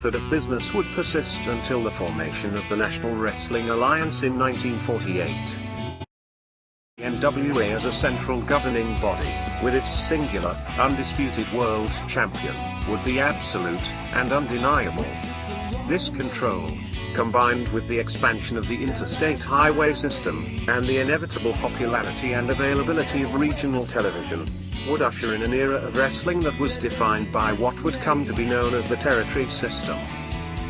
method of business would persist until the formation of the National Wrestling Alliance in 1948. The NWA as a central governing body, with its singular, undisputed world champion, would be absolute and undeniable. This control, combined with the expansion of the interstate highway system, and the inevitable popularity and availability of regional television, would usher in an era of wrestling that was defined by what would come to be known as the territory system.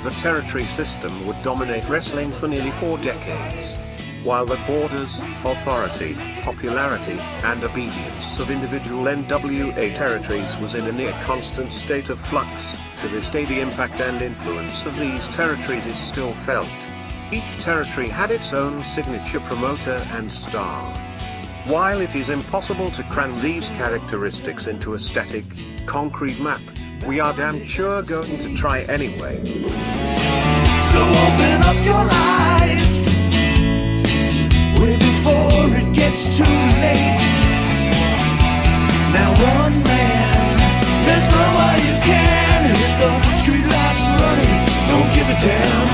The territory system would dominate wrestling for nearly 4 decades. While the borders, authority, popularity, and obedience of individual NWA territories was in a near constant state of flux, to this day the impact and influence of these territories is still felt. Each territory had its own signature promoter and star. While it is impossible to cram these characteristics into a static, concrete map, we are damn sure going to try anyway. So open up your eyes, way before it gets too late. Now one man, there's no way you can hit the streetlights running, don't give a damn.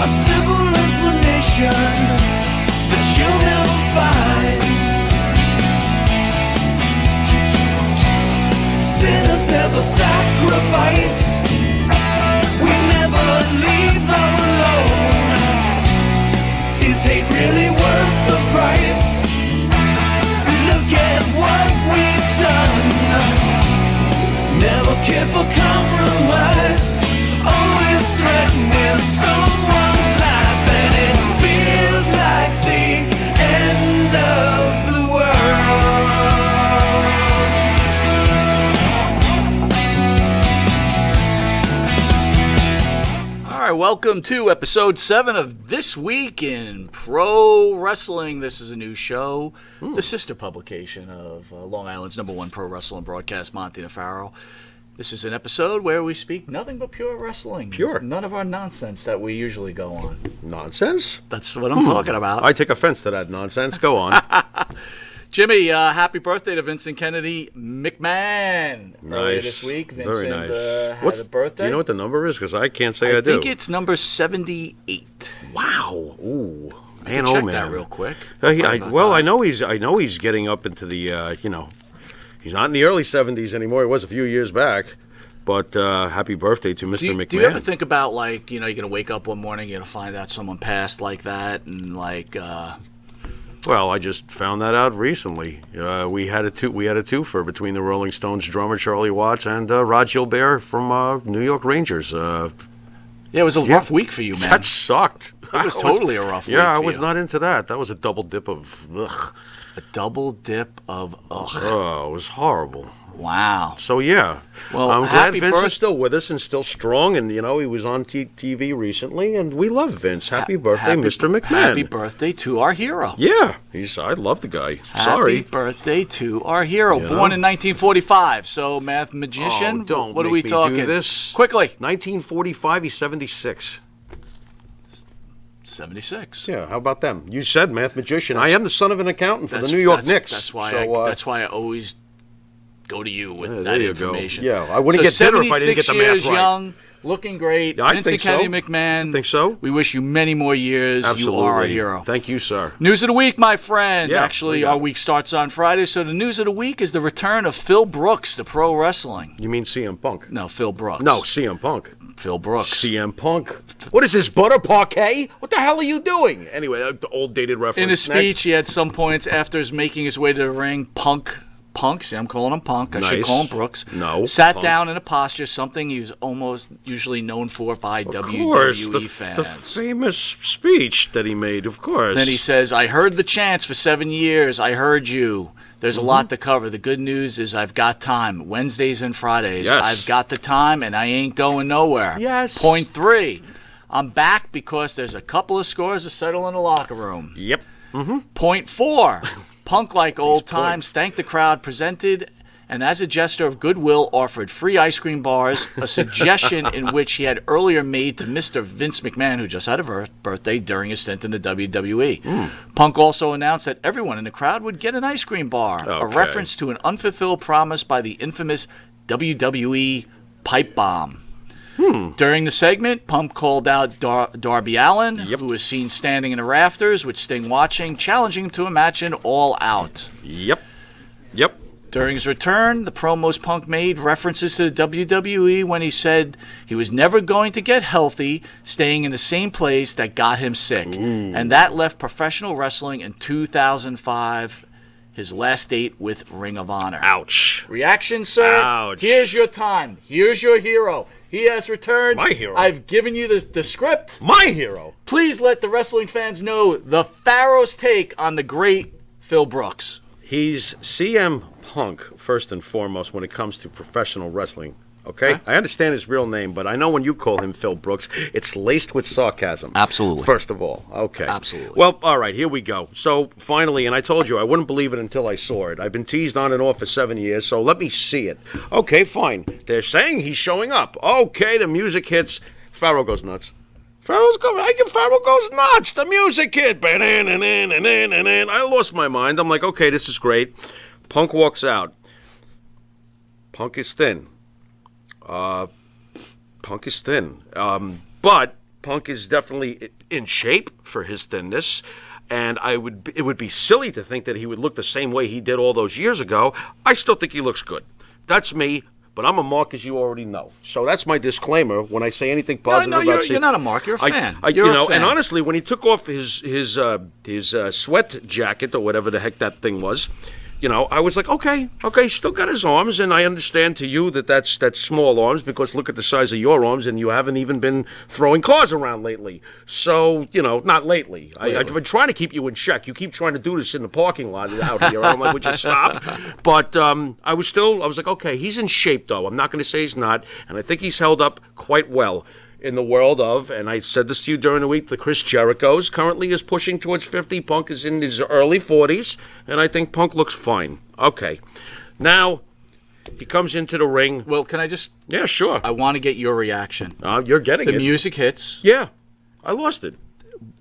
A simple explanation that you'll never find. Sinners never sacrifice, we never leave them alone. Is hate really worth the price? Look at what we've done. Never cared for compromise, always threatening someone's life, and it feels like the end of the world. All right, welcome to episode 7 of This Week in Pro Wrestling. This is a new show, the sister publication of Long Island's #1 pro wrestling broadcast, Monty Nefaro. This is an episode where we speak nothing but pure wrestling. Pure. None of our nonsense that we usually go on. Nonsense? That's what I'm talking about. I take offense to that nonsense. Go on. Jimmy, happy birthday to Vincent Kennedy McMahon. Earlier Nice. this week, Very Vincent nice. had a birthday. Do you know what the number is? Because I can't say I I do. think it's number 78. Wow. Ooh. I Man, can oh check man. that real quick. I know he's getting up into the he's not in the early 70s anymore. He was a few years back. But happy birthday to Mr. McMahon. Do you ever think about, like, you're going to wake up one morning, you're going to find out someone passed like that, and, like... Well, I just found that out recently. We had a twofer between the Rolling Stones drummer Charlie Watts and Rod Gilbert from New York Rangers. Yeah, it was a rough week for you, man. That sucked. It was totally a rough week Yeah, I for was you. not into that. That was a double dip of ugh. A double dip of ugh. Oh, it was horrible. Wow. So, yeah. Well, I'm glad happy Vince birth- is still with us and still strong. And, he was on TV recently, and we love Vince. Happy birthday, Mr. McMahon. Happy birthday to our hero. Yeah, I love the guy. Sorry. Happy birthday to our hero. You Born know? in 1945. So, math magician, Oh, don't what are make we me talking? do this. Quickly. 1945, he's 76. 76. Yeah, how about them? You said math magician. I am the son of an accountant for the New York Knicks. That's why so, I always go to you with that there you information. go. Yeah, I wouldn't get dinner if I didn't get the 76 math years right. young, looking great. Yeah, I Vincent think so. Kennedy McMahon. I think so. We wish you many more years. Absolutely. You are our hero. Thank you, sir. News of the week, my friend. Yeah, Actually, we got our it. week starts on Friday, so the news of the week is the return of Phil Brooks to pro wrestling. You mean CM Punk? No, Phil Brooks. No, CM Punk. Phil Brooks. CM Punk. What is this, butter parquet? What the hell are you doing? Anyway, the old dated reference. In his Next. speech, he had some points after his making his way to the ring. Punk, see, I'm calling him Punk. I should Nice. call him Brooks. No, Sat Punk. down in a posture, something he was almost usually known for by Of WWE course, fans. the famous speech that he made, of course. Then he says, I heard the chants for 7 years. I heard you. There's a lot to cover. The good news is I've got time. Wednesdays and Fridays. Yes. I've got the time, and I ain't going nowhere. Yes. Point 3. I'm back because there's a couple of scores to settle in the locker room. Yep. Point 4. Punk, like old times, thanked the crowd, presented, and as a gesture of goodwill, offered free ice cream bars, a suggestion in which he had earlier made to Mr. Vince McMahon, who just had a birthday during his stint in the WWE. Punk also announced that everyone in the crowd would get an ice cream bar, a Okay. reference to an unfulfilled promise by the infamous WWE pipe bomb. During the segment, Punk called out Darby Allin, who was seen standing in the rafters with Sting watching, challenging him to a match in All Out. Yep. During his return, the promos Punk made references to the WWE when he said he was never going to get healthy, staying in the same place that got him sick. And that left professional wrestling in 2005, his last date with Ring of Honor. Ouch. Reaction, sir? Ouch. Here's your time. Here's your hero. He has returned. My hero. I've given you the script. My hero. Please let the wrestling fans know the Pharaoh's take on the great Phil Brooks. He's CM Punk, first and foremost, when it comes to professional wrestling. Okay? I understand his real name, but I know when you call him Phil Brooks, it's laced with sarcasm. Absolutely. First of all. Okay. Absolutely. Well, all right, here we go. So, finally, and I told you I wouldn't believe it until I saw it. I've been teased on and off for 7 years, so let me see it. Okay, fine. They're saying he's showing up. Okay, the music hits. Pharaoh goes nuts. Pharaoh goes nuts. The music hit. I lost my mind. I'm like, okay, this is great. Punk walks out. Punk is thin. But Punk is definitely in shape for his thinness, and it would be silly to think that he would look the same way he did all those years ago. I still think he looks good. That's me, but I'm a mark, as you already know. So that's my disclaimer when I say anything positive about you're not a mark. You're a fan. You're a fan. And honestly, when he took off his sweat jacket or whatever the heck that thing was, I was like, okay, he's still got his arms, and I understand to you that's small arms because look at the size of your arms, and you haven't even been throwing cars around lately. So, not lately. I've been trying to keep you in check. You keep trying to do this in the parking lot out here. I'm like, would you stop? But I was like, okay, he's in shape, though. I'm not going to say he's not, and I think he's held up quite well in the world of, and I said this to you during the week, the Chris Jericho's currently is pushing towards 50. Punk is in his early 40s, and I think Punk looks fine. Okay. Now, he comes into the ring. Well, can I just... Yeah, sure. I want to get your reaction. You're getting it. The music hits. Yeah. I lost it.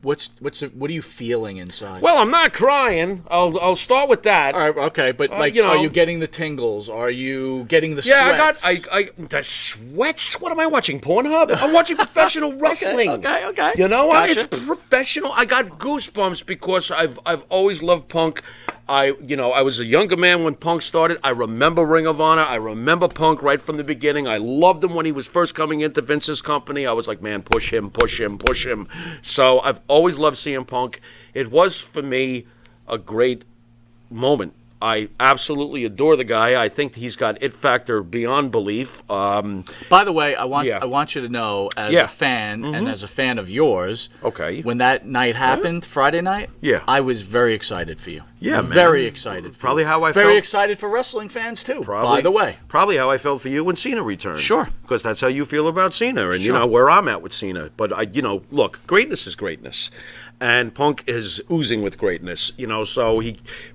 What are you feeling inside? Well, I'm not crying. I'll start with that. All right, okay, but are you getting the tingles? Are you getting the sweats? I the sweats. What am I watching? Pornhub? I'm watching professional wrestling. Okay. Gotcha. It's Gotcha. professional. I got goosebumps because I've always loved Punk. I was a younger man when Punk started. I remember Ring of Honor. I remember Punk right from the beginning. I loved him when he was first coming into Vince's company. I was like, man, push him. So I've always loved CM Punk. It was, for me, a great moment. I absolutely adore the guy. I think he's got it factor beyond belief. By the way, I want you to know, as a fan and as a fan of yours, when that night happened, Friday night, I was very excited for you. Yeah, man. Very excited for Probably you. how I very felt. excited for wrestling fans, too, Probably, by the way. Probably how I felt for you when Cena returned. Sure. Because that's how you feel about Cena and, where I'm at with Cena. But, look, greatness is greatness. And Punk is oozing with greatness, so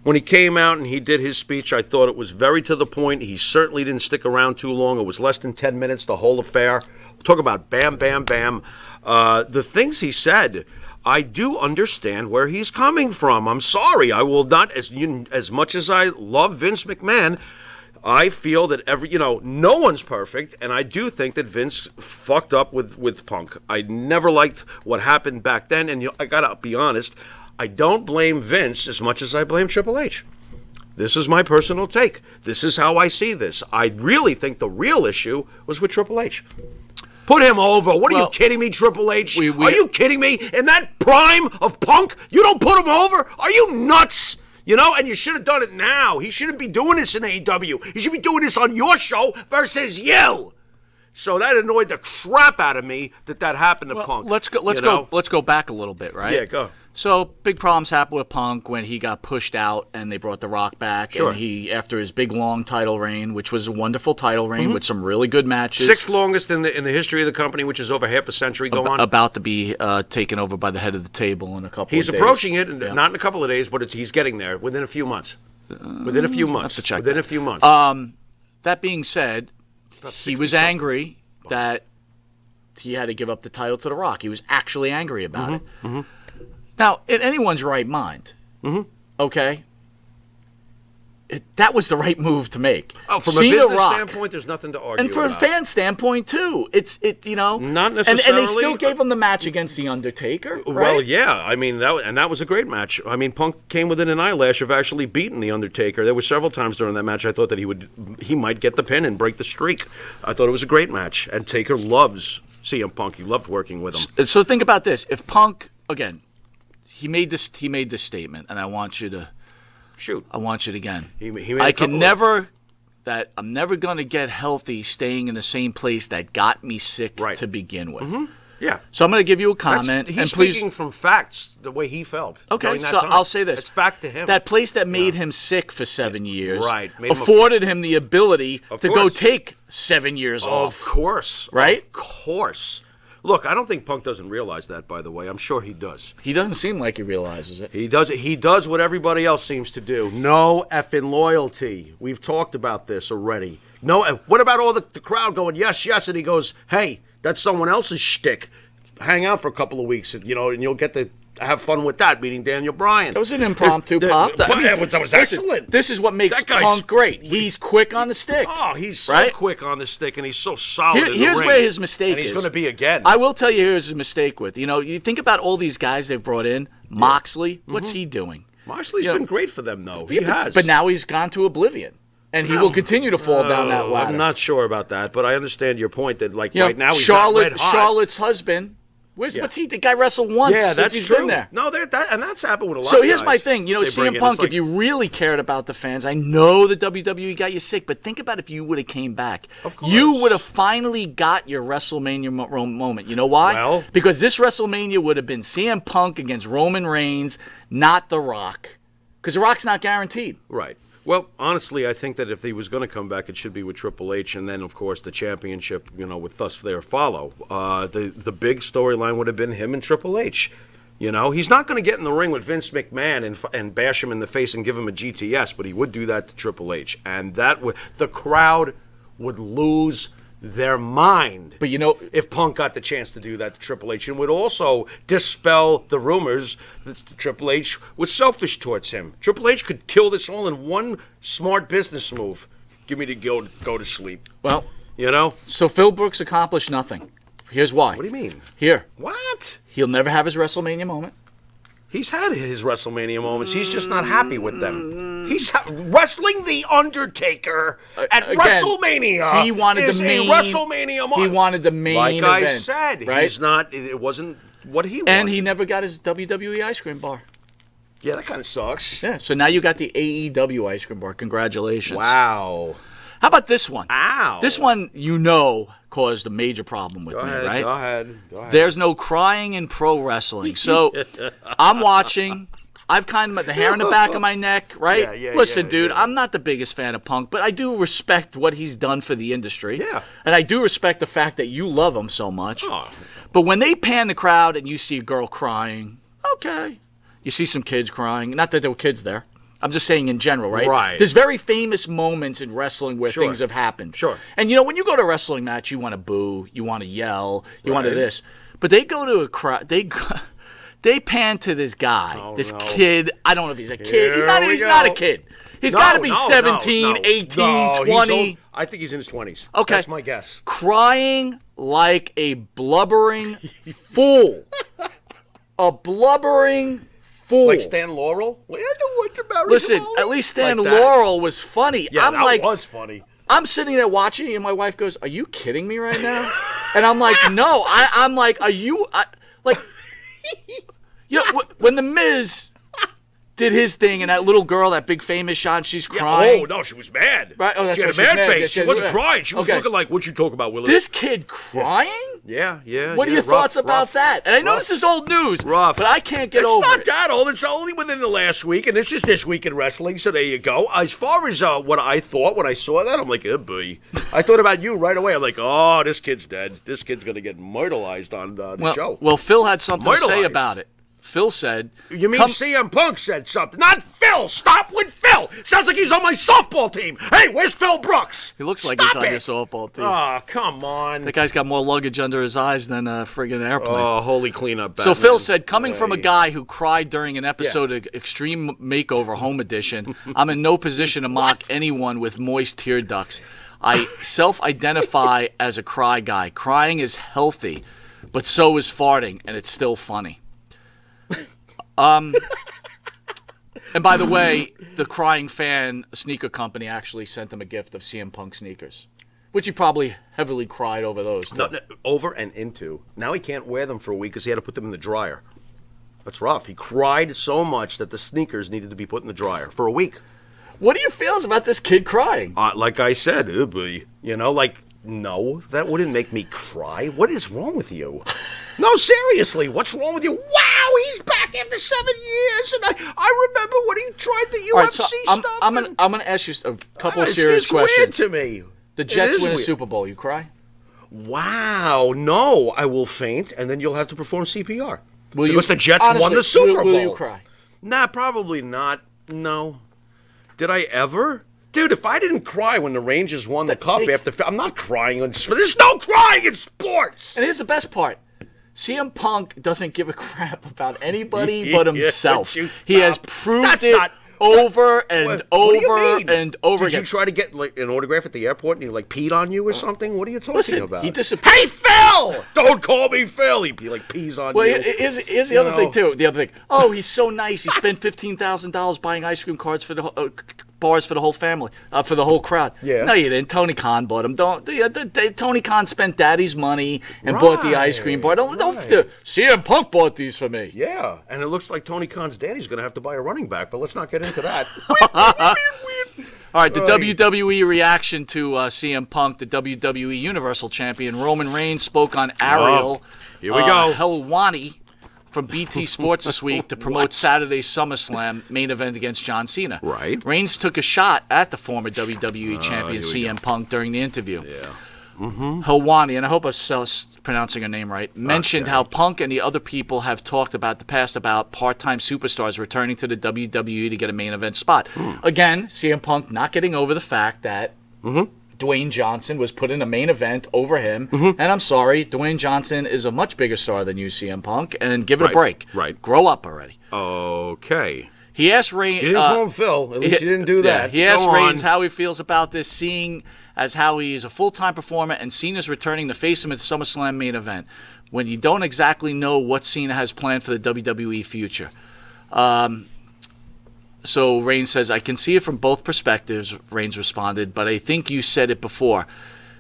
when he came out and he did his speech, I thought it was very to the point. He certainly didn't stick around too long. It was less than 10 minutes, the whole affair. Talk about bam, bam, bam. The things he said, I do understand where he's coming from. I'm sorry. I will not, as much as I love Vince McMahon, I feel that no one's perfect, and I do think that Vince fucked up with Punk. I never liked what happened back then, and I gotta be honest, I don't blame Vince as much as I blame Triple H. This is my personal take. This is how I see this. I really think the real issue was with Triple H. Put him over. What are you kidding me, Triple H? Are you kidding me? In that prime of Punk, you don't put him over? Are you nuts? And you should have done it now. He shouldn't be doing this in AEW. He should be doing this on your show versus you. So that annoyed the crap out of me that happened to Punk. Let's go back a little bit, right? Yeah, go. So big problems happened with Punk when he got pushed out and they brought The Rock back. Sure. And he, after his big long title reign, which was a wonderful title reign with some really good matches. Sixth longest in the history of the company, which is over half a century. Go on. About to be taken over by the head of the table in a couple of days. He's approaching it, not in a couple of days, but he's getting there within a few months. Within a few months. Have to check within that. A few months. That being said, he was angry that he had to give up the title to The Rock. He was actually angry about it. Mm-hmm. Now, in anyone's right mind, okay, that was the right move to make. Oh, from Cena, a business Rock. standpoint, there's nothing to argue And for about. a fan standpoint too, Not And they necessarily. still gave him the match against the Undertaker. Right? Well, yeah. I mean, that was a great match. I mean, Punk came within an eyelash of actually beating the Undertaker. There were several times during that match I thought that he might get the pin and break the streak. I thought it was a great match, and Taker loves CM Punk. He loved working with him. So think about this: if Punk again, he made this statement, and I want you to Shoot. I want you to again. He made I a can couple never. That I'm never going to get healthy staying in the same place that got me sick Right. to begin with. Yeah. So I'm going to give you a comment, He's and please. speaking from facts, the way he felt. Okay, during so that time. I'll say this: It's fact to him. That place that made him sick for 7 years, Right, made him afforded him the ability Of to go course. take 7 years Of off. course. Right? Of course. Look, I don't think Punk doesn't realize that, by the way. I'm sure he does. He doesn't seem like he realizes it. He does it. He does what everybody else seems to do. No effing loyalty. We've talked about this already. No. What about all the crowd going, yes, yes, and he goes, hey, that's someone else's shtick. Hang out for a couple of weeks, and you'll get to have fun with that, meeting Daniel Bryan. That was an impromptu pop. That was listen, excellent. This is what makes That guy's- Punk great. He's quick on the stick. Oh, he's so Right? quick on the stick, and he's so solid in the Here's ring. where his mistake and he's is. going to be again. I will tell you here's his mistake with. You think about all these guys they've brought in. Moxley, what's he doing? Moxley's You know- been great for them, though. He Yeah, has. But now he's gone to oblivion. And he will continue to fall down that ladder. I'm not sure about that, but I understand your point that, like, You know, right now he's not red hot. Charlotte's husband. What's he? The guy wrestled once Yeah, since that's he's true. been there. No, and that's happened with a lot So of here's guys. my thing. They CM bring in, Punk, it's like- if you really cared about the fans, I know the WWE got you sick, but think about if you would have came back. Of course. You would have finally got your WrestleMania moment. You know why? Well- because this WrestleMania would have been CM Punk against Roman Reigns, not The Rock. Because The Rock's not guaranteed. Right. Well, honestly, I think that if he was going to come back, it should be with Triple H, and then, of course, the championship, with thus there follow. The big storyline would have been him and Triple H. He's not going to get in the ring with Vince McMahon and bash him in the face and give him a GTS, but he would do that to Triple H, and the crowd would lose their mind. But if Punk got the chance to do that to Triple H, and would also dispel the rumors that Triple H was selfish towards him. Triple H could kill this all in one smart business move. Give me the go to sleep. Well, You know? so Phil Brooks accomplished nothing. Here's why. What do you mean? Here. What? He'll never have his WrestleMania moment. He's had his WrestleMania moments. He's just not happy with them. He's wrestling the Undertaker at Again, WrestleMania. he wanted is the main- a WrestleMania moment. He wanted the main like event. I said, right? he's not. It wasn't what he wanted. And he never got his WWE ice cream bar. Yeah, that kind of sucks. Yeah, so now you got the AEW ice cream bar. Congratulations. Wow. How about this one? Ow. This one, caused a major problem with Go me, ahead. right? Go ahead. There's no crying in pro wrestling. So I'm watching. I've kind of the hair in the back of my neck, right? Yeah, Listen, yeah, dude, yeah. I'm not the biggest fan of Punk, but I do respect what he's done for the industry. Yeah. And I do respect the fact that you love him so much. Oh. But when they pan the crowd and you see a girl crying, okay. You see some kids crying. Not that there were kids there. I'm just saying in general, right? Right. There's very famous moments in wrestling where Sure. things have happened. Sure. And when you go to a wrestling match, you want to boo, you want to yell, you want to Right. this. But they go to a crowd, they pan to this guy, this no. kid. I don't know if he's a kid. Here He's not we a go. kid. He's got to be 17, 18, No, he's 20. old. I think he's in his 20s. Okay. That's my guess. Crying like a blubbering fool. A blubbering fool. Like Stan Laurel? Well, I don't want to marry Listen, Molly. at least Stan Like that. Laurel was funny. Yeah, I'm that like, was funny. I'm sitting there watching, and my wife goes, "Are you kidding me right now?" And I'm like, "No." I'm like, "Are you like?" When the Miz did his thing, and that little girl, that big famous shot, she's crying. Oh, no, she was mad. Right? Oh, that's she had right, a she was mad mad. face. Yeah, She wasn't yeah. crying. She was Okay. looking like, what you talk about, Willie? This kid crying? Yeah. What are your thoughts about that? And I know this is old news, Rough. but I can't get It's over not it. that old. It's only within the last week, and this is this week in wrestling, so there you go. As far as what I thought when I saw that, I'm like, oh, boy. I thought about you right away. I'm like, oh, this kid's dead. This kid's going to get myrtleized on the show. Well, Phil had something to say Myrtleized. about it. Phil said, You mean CM Punk said something? Not Phil! Stop with Phil! Sounds like he's on my softball team! Hey, where's Phil Brooks? He looks like Stop he's on it. your softball team. Oh, come on. That guy's got more luggage under his eyes than a friggin' airplane. Oh, holy cleanup, So Batman. Phil said, coming from a guy who cried during an episode of Extreme Makeover Home Edition, I'm in no position to mock anyone with moist tear ducts. I self-identify as a cry guy. Crying is healthy, but so is farting, and it's still funny. And by the way, the crying fan sneaker company actually sent him a gift of CM Punk sneakers, which he probably heavily cried over those too. No, over and into. Now he can't wear them for a week because he had to put them in the dryer. That's rough. He cried so much that the sneakers needed to be put in the dryer for a week. What are your feelings about this kid crying? Like I said, no, that wouldn't make me cry. What is wrong with you? No, seriously, what's wrong with you? Wow, he's back after 7 years, and I remember when he tried the UFC All right, so stuff. I'm gonna ask you a couple It's serious questions. weird to me. The Jets is win a weird. Super Bowl. You cry? Wow, no, I will faint, and then you'll have to perform CPR. Will you? Because the Jets won Honestly, the Super Bowl. Will you cry? Nah, probably not. No. Did I ever? Dude, if I didn't cry when the Rangers won the cup I'm not crying. There's no crying in sports. And here's the best part. CM Punk doesn't give a crap about anybody but himself. He has proved over and over and over Did again. you try to get like an autograph at the airport and he like peed on you or something? What are you talking about? He disappeared. Hey, Phil! Don't call me Phil. He like pees on Well, you. here's the other thing too. The other thing. Oh, he's so nice. He spent $15,000 buying ice cream cards for the bars for the whole family, for the whole crowd. Yeah. No, you didn't. Tony Khan bought them. Tony Khan spent Daddy's money and bought the ice cream bar. Don't CM Punk bought these for me. Yeah, and it looks like Tony Khan's daddy's going to have to buy a running back, but let's not get into that. All right, the WWE reaction to CM Punk, the WWE Universal Champion, Roman Reigns spoke on Ariel here we go. Helwani from BT Sports this week to promote Saturday's SummerSlam main event against John Cena. Right. Reigns took a shot at the former WWE champion CM Punk during the interview. Yeah. Helwani, and I hope I'm pronouncing her name right, mentioned how Punk and the other people have talked about the past about part-time superstars returning to the WWE to get a main event spot. Again, CM Punk not getting over the fact that Dwayne Johnson was put in a main event over him. And I'm sorry, Dwayne Johnson is a much bigger star than you, CM Punk, and give it a break. Right. Grow up already. Okay. He asked Reigns. You didn't call him Phil. At least you didn't do that. He asked Go Reigns on. how he feels about this, seeing as how he is a full-time performer and Cena's returning to face him at the SummerSlam main event, when you don't exactly know what Cena has planned for the WWE future. So Reigns says, I can see it from both perspectives, Reigns responded, but I think you said it before,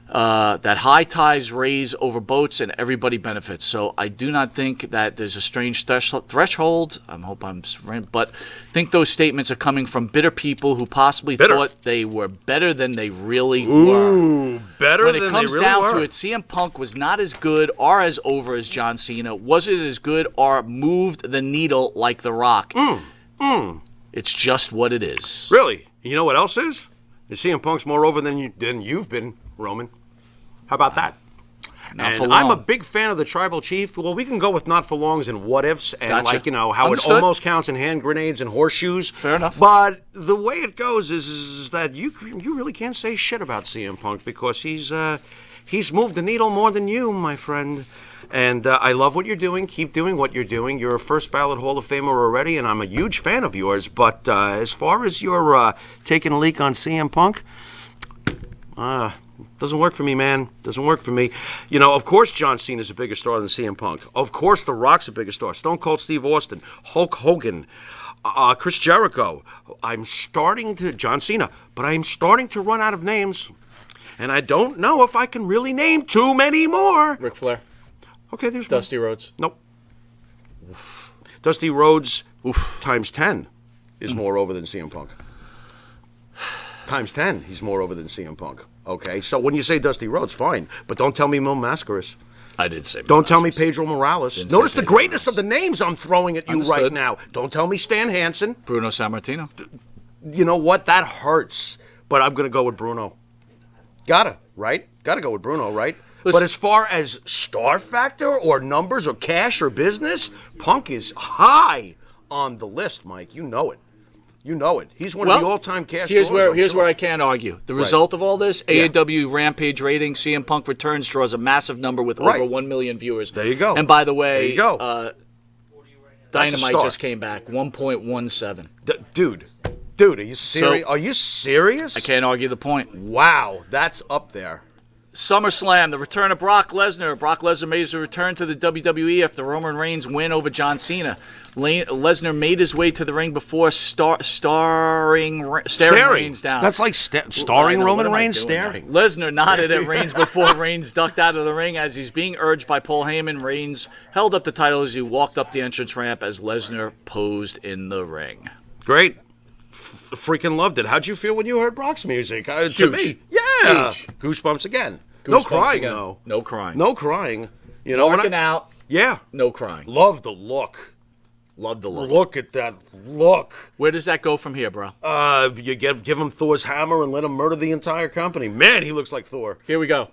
that high tides raise over boats and everybody benefits. So I do not think that there's a strange threshold. I hope I'm right, but think those statements are coming from bitter people who possibly thought they were better than they really were. Better when than it comes they really down were. to it, CM Punk was not as good or as over as John Cena. Wasn't as good or moved the needle like The Rock. It's just what it is. Really? You know what else is? CM Punk's more over than you've been, Roman. How about that? Not for And long. I'm a big fan of the Tribal Chief. Well, we can go with not for longs and what ifs and Gotcha. how Understood. it almost counts in hand grenades and horseshoes. Fair enough. But the way it goes is that you really can't say shit about CM Punk because he's moved the needle more than you, my friend. And I love what you're doing. Keep doing what you're doing. You're a first ballot Hall of Famer already, and I'm a huge fan of yours. But as far as your taking a leak on CM Punk, doesn't work for me, man. Doesn't work for me. You know, of course John Cena's a bigger star than CM Punk. Of course The Rock's a bigger star. Stone Cold Steve Austin, Hulk Hogan, Chris Jericho. John Cena, but I'm starting to run out of names. And I don't know if I can really name too many more. Ric Flair. Okay, there's Dusty Rhodes. Nope. Dusty Rhodes times 10 is more over than CM Punk. Times 10, he's more over than CM Punk. Okay, so when you say Dusty Rhodes, fine, but don't tell me Mil Mascaras. I did say. Don't tell me Pedro Morales. Didn't say Notice the Pedro greatness of the names I'm throwing at you right Understood. now. Don't tell me Stan Hansen. Bruno Sammartino. You know what? That hurts, but I'm going to go with Bruno. Gotta go with Bruno, right? But as far as star factor or numbers or cash or business, Punk is high on the list, Mike. You know it. You know it. He's one of the all-time cash. Here's where I can't argue. The result of all this: AEW Rampage rating, CM Punk returns draws a massive number with over 1 million viewers. There you go. And by the way, there you go. Dynamite just came back 1.17. Dude, are you serious? Are you serious? I can't argue the point. Wow, that's up there. SummerSlam, the return of Brock Lesnar. Brock Lesnar made his return to the WWE after Roman Reigns' win over John Cena. Lesnar made his way to the ring before staring Reigns down. That's like starring Roman Reigns staring. Lesnar nodded at Reigns before Reigns ducked out of the ring as he's being urged by Paul Heyman. Reigns held up the title as he walked up the entrance ramp as Lesnar posed in the ring. Great. Freaking loved it. How'd you feel when you heard Brock's music? To me, yeah. Huge. Goosebumps again. No crying, though. No crying. No crying. You know, Working out. Yeah. No crying. Love the look. Love the look. Look at that look. Where does that go from here, bro? You give him Thor's hammer and let him murder the entire company. Man, he looks like Thor. Here we go.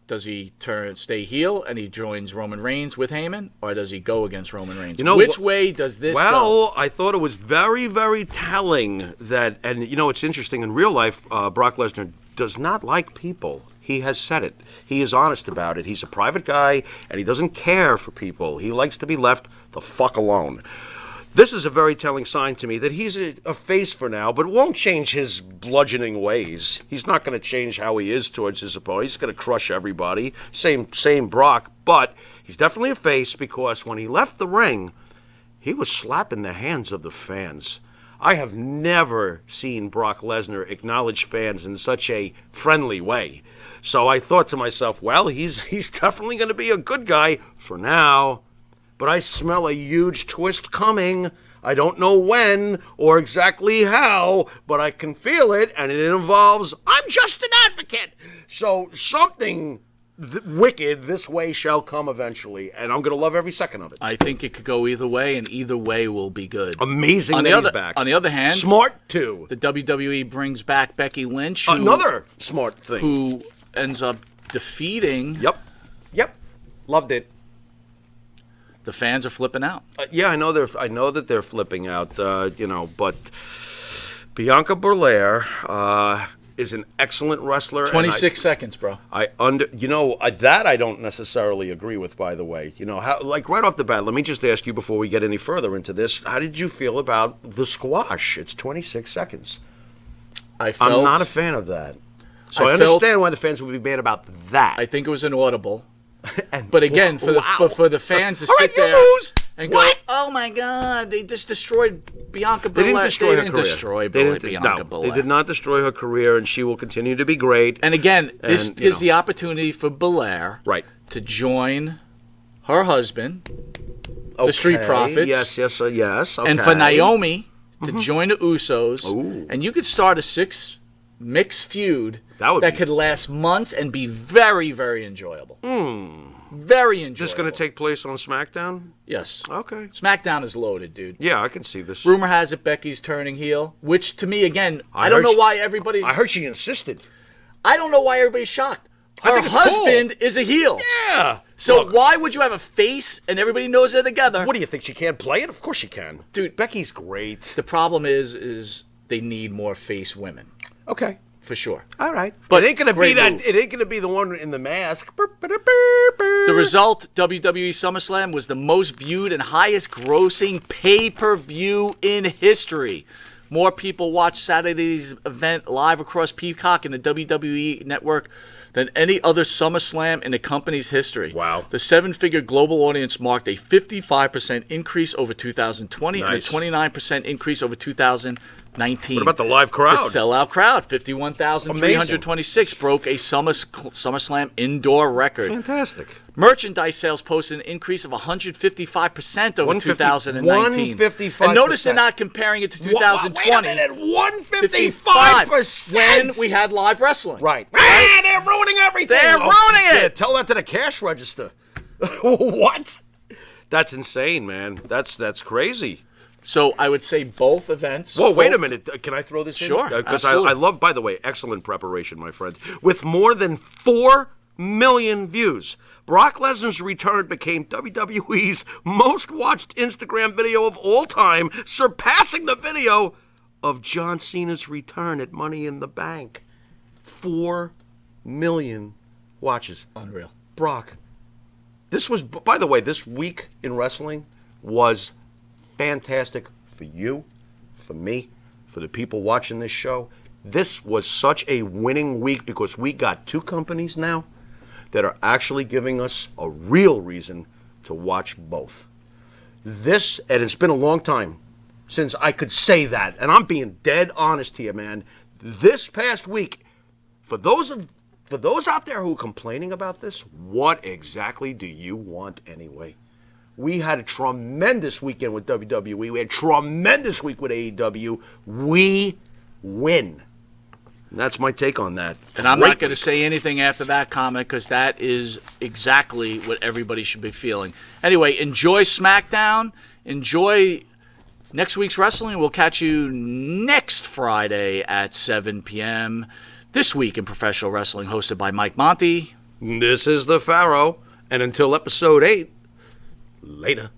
Does he stay heel and he joins Roman Reigns with Heyman, or does he go against Roman Reigns? Which way does this go? Well, I thought it was very, very telling that, and it's interesting, in real life, Brock Lesnar does not like people. He has said it. He is honest about it. He's a private guy, and he doesn't care for people. He likes to be left the fuck alone. This is a very telling sign to me that he's a face for now, but won't change his bludgeoning ways. He's not going to change how he is towards his opponent. He's going to crush everybody. Same Brock, but he's definitely a face because when he left the ring, he was slapping the hands of the fans. I have never seen Brock Lesnar acknowledge fans in such a friendly way. So I thought to myself, well, he's definitely going to be a good guy for now. But I smell a huge twist coming. I don't know when or exactly how, but I can feel it, and it involves, I'm just an advocate. So something wicked this way shall come eventually, and I'm going to love every second of it. I think it could go either way, and either way will be good. Amazing that he's back. On the other hand, smart too. The WWE brings back Becky Lynch. Another smart thing. Who ends up defeating... Yep. Loved it. The fans are flipping out. Yeah, I know that they're flipping out. But Bianca Belair is an excellent wrestler. 26 seconds, bro. That I don't necessarily agree with. By the way, right off the bat, let me just ask you before we get any further into this: how did you feel about the squash? It's 26 seconds. I'm not a fan of that. So I understand why the fans would be mad about that. I think it was an audible. But again, for the fans to sit there and go, oh my God, they just destroyed Bianca Belair. They didn't destroy her career. Bianca Belair. They did not destroy her career, and she will continue to be great. And again, this gives the opportunity for Belair to join her husband, the Street Profits. Yes. Okay. And for Naomi to join the Usos. Ooh. And you could start a 6-mix feud that could last months and be very, very enjoyable. Very enjoyable. Just going to take place on SmackDown? Yes. Okay. SmackDown is loaded, dude. Yeah, I can see this. Rumor has it Becky's turning heel, which to me, again, I don't know why everybody... I heard she insisted. I don't know why everybody's shocked. Her husband is a heel. Yeah. So why would you have a face and everybody knows they're together? What do you think? She can't play it? Of course she can. Dude. Becky's great. The problem is they need more face women. Okay. For sure. All right. But it ain't gonna be that. It ain't gonna be the one in the mask. The result, WWE SummerSlam was the most viewed and highest grossing pay-per-view in history. More people watched Saturday's event live across Peacock and the WWE network than any other SummerSlam in the company's history. Wow. The 7-figure global audience marked a 55% increase over 2020 and a 29% increase over 2019. What about the live crowd? The sellout crowd, 51,326, broke a SummerSlam indoor record. Fantastic. Merchandise sales posted an increase of 155% over 2019. 155%. And notice they're not comparing it to 2020. Wait a minute, 155%. When we had live wrestling. Right. Ah, they're ruining everything. They're ruining it. Yeah, tell that to the cash register. What? That's insane, man. That's crazy. So I would say both events. Whoa, wait a minute. Can I throw this in? Sure. Because I love, by the way, excellent preparation, my friend. With more than 4 million views. Brock Lesnar's return became WWE's most watched Instagram video of all time, surpassing the video of John Cena's return at Money in the Bank. 4 million watches. Unreal. Brock, this was, by the way, this week in wrestling was fantastic for you, for me, for the people watching this show. This was such a winning week because we got 2 companies now that are actually giving us a real reason to watch both. This, and it's been a long time since I could say that, and I'm being dead honest here, man. This past week, for those out there who are complaining about this, what exactly do you want anyway? We had a tremendous weekend with WWE. We had a tremendous week with AEW. We win. And that's my take on that. And I'm not going to say anything after that comment because that is exactly what everybody should be feeling. Anyway, enjoy SmackDown. Enjoy next week's wrestling. We'll catch you next Friday at 7 p.m. This Week in Professional Wrestling, hosted by Mike Monty. This is the Pharaoh. And until episode 8, later.